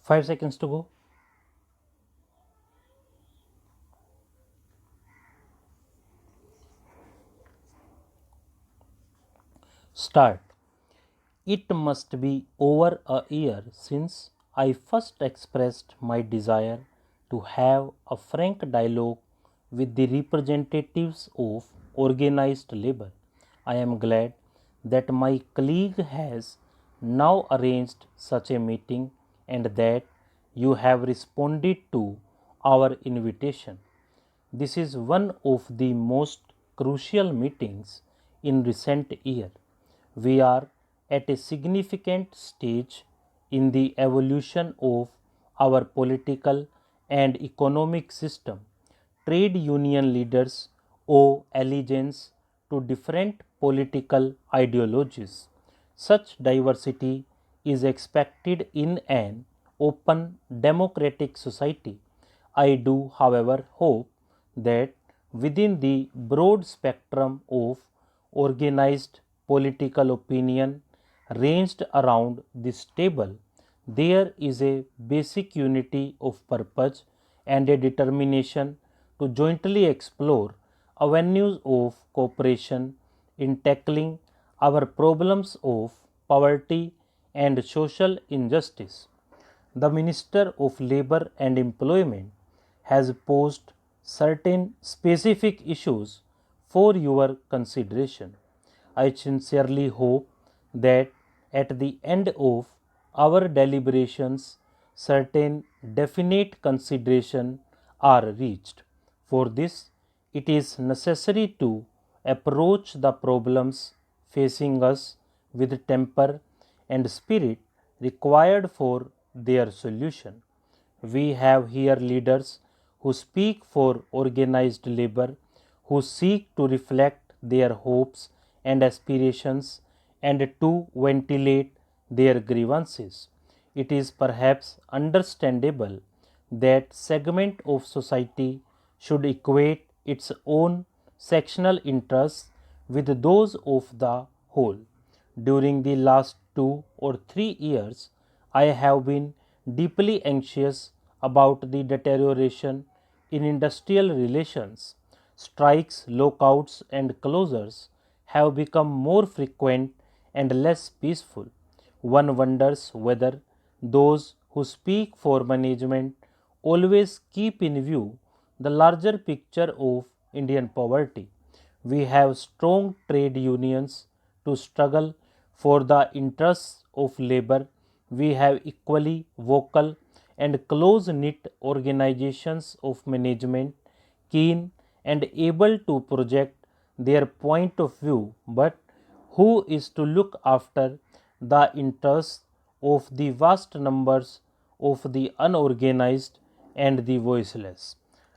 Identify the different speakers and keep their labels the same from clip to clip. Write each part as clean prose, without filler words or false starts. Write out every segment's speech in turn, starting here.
Speaker 1: 5 seconds to go. Start. It must be over a year since I first expressed my desire to have a frank dialogue with the representatives of organized labor. I am glad that my colleague has now arranged such a meeting and that you have responded to our invitation. This is one of the most crucial meetings in recent years. We are at a significant stage in the evolution of our political and economic system. Trade union leaders owe allegiance to different political ideologies. Such diversity is expected in an open democratic society. I do, however, hope that within the broad spectrum of organized political opinion ranged around this table, there is a basic unity of purpose and a determination to jointly explore avenues of cooperation in tackling our problems of poverty and social injustice. The Minister of Labour and Employment has posed certain specific issues for your consideration. I sincerely hope that at the end of our deliberations, certain definite considerations are reached. For this, it is necessary to approach the problems facing us with temper and spirit required for their solution. We have here leaders who speak for organized labor, who seek to reflect their hopes and aspirations and to ventilate their grievances. It is perhaps understandable that segment of society should equate its own sectional interests with those of the whole. During the last 2 or 3 years, I have been deeply anxious about the deterioration in industrial relations. Strikes, lockouts, and closures have become more frequent and less peaceful. One wonders whether those who speak for management always keep in view the larger picture of Indian poverty. We have strong trade unions to struggle for the interests of labor. We have equally vocal and close knit organizations of management, keen and able to project their point of view, but who is to look after the interests of the vast numbers of the unorganized and the voiceless.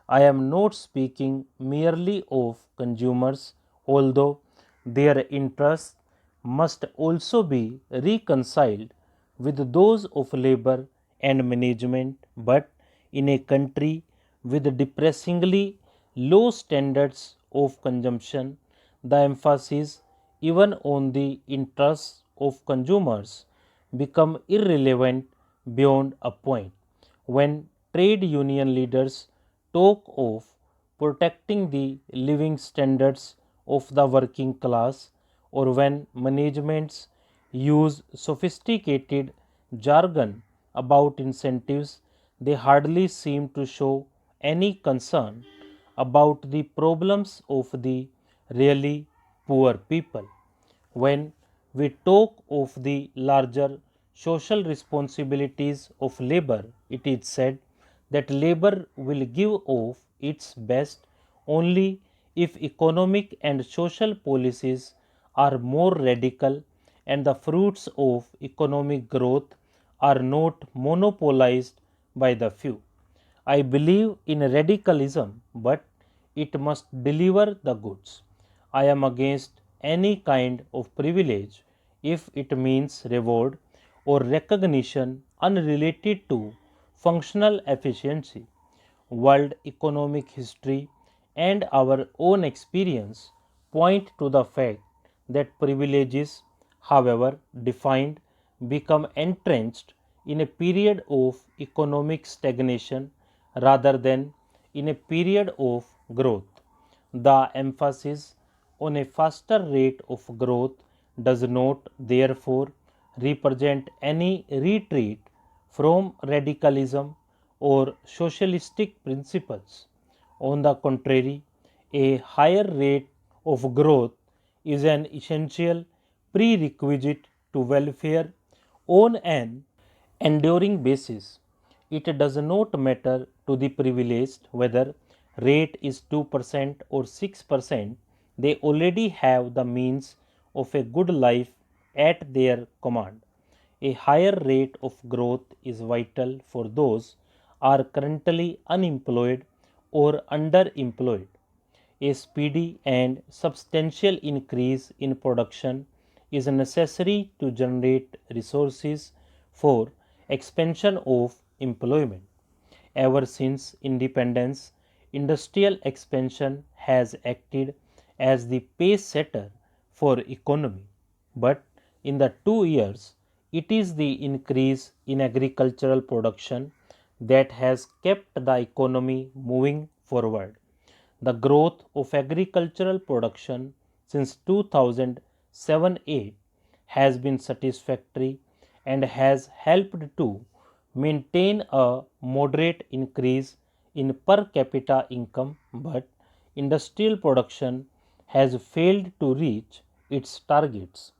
Speaker 1: I am not speaking merely of consumers, although their interests must also be reconciled with those of labor and management, but in a country with depressingly low standards of consumption, the emphasis even on the interests of consumers become irrelevant beyond a point. When trade union leaders talk of protecting the living standards of the working class, or when managements use sophisticated jargon about incentives, they hardly seem to show any concern about the problems of the really poor people. When we talk of the larger social responsibilities of labor, it is said that labor will give of its best only if economic and social policies are more radical and the fruits of economic growth are not monopolized by the few. I believe in radicalism, but it must deliver the goods. I am against any kind of privilege if it means reward or recognition unrelated to functional efficiency. World economic history and our own experience point to the fact that privileges, however defined, become entrenched in a period of economic stagnation rather than in a period of growth. The emphasis on a faster rate of growth does not, therefore, represent any retreat from radicalism or socialistic principles. On the contrary, a higher rate of growth is an essential prerequisite to welfare on an enduring basis. It does not matter to the privileged whether rate is 2% or 6%, they already have the means of a good life at their command. A higher rate of growth is vital for those are currently unemployed or underemployed. A speedy and substantial increase in production is necessary to generate resources for expansion of employment. Ever since independence, industrial expansion has acted as the pace setter for economy. But in the 2 years, it is the increase in agricultural production that has kept the economy moving forward. The growth of agricultural production since 2007-8 has been satisfactory and has helped to maintain a moderate increase in per capita income, but industrial production has failed to reach its targets.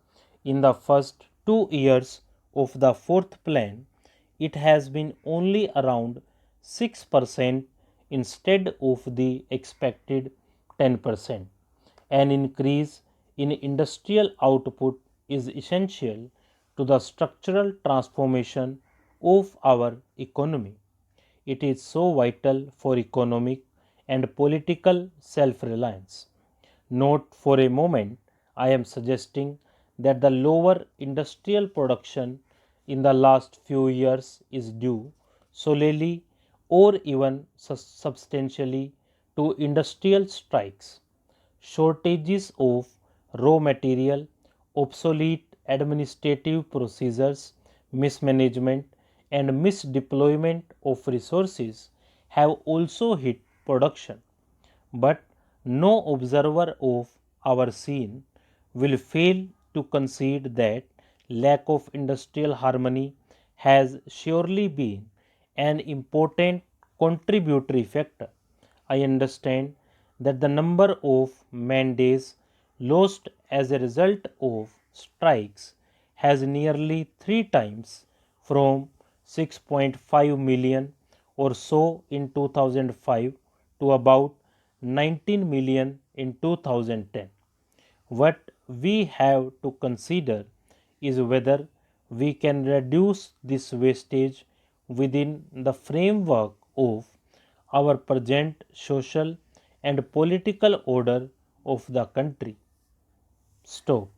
Speaker 1: In the first 2 years of the fourth plan, it has been only around 6% instead of the expected 10%. An increase in industrial output is essential to the structural transformation of our economy. It is so vital for economic and political self reliance. Not for a moment I am suggesting that the lower industrial production in the last few years is due solely or even substantially to industrial strikes. Shortages of raw material, obsolete administrative procedures, mismanagement, and misdeployment of resources have also hit production. But no observer of our scene will fail to concede that lack of industrial harmony has surely been an important contributory factor. I understand that the number of man days lost as a result of strikes has nearly three times from 6.5 million or so in 2005 to about 19 million in 2010. What we have to consider is whether we can reduce this wastage within the framework of our present social and political order of the country. Stop.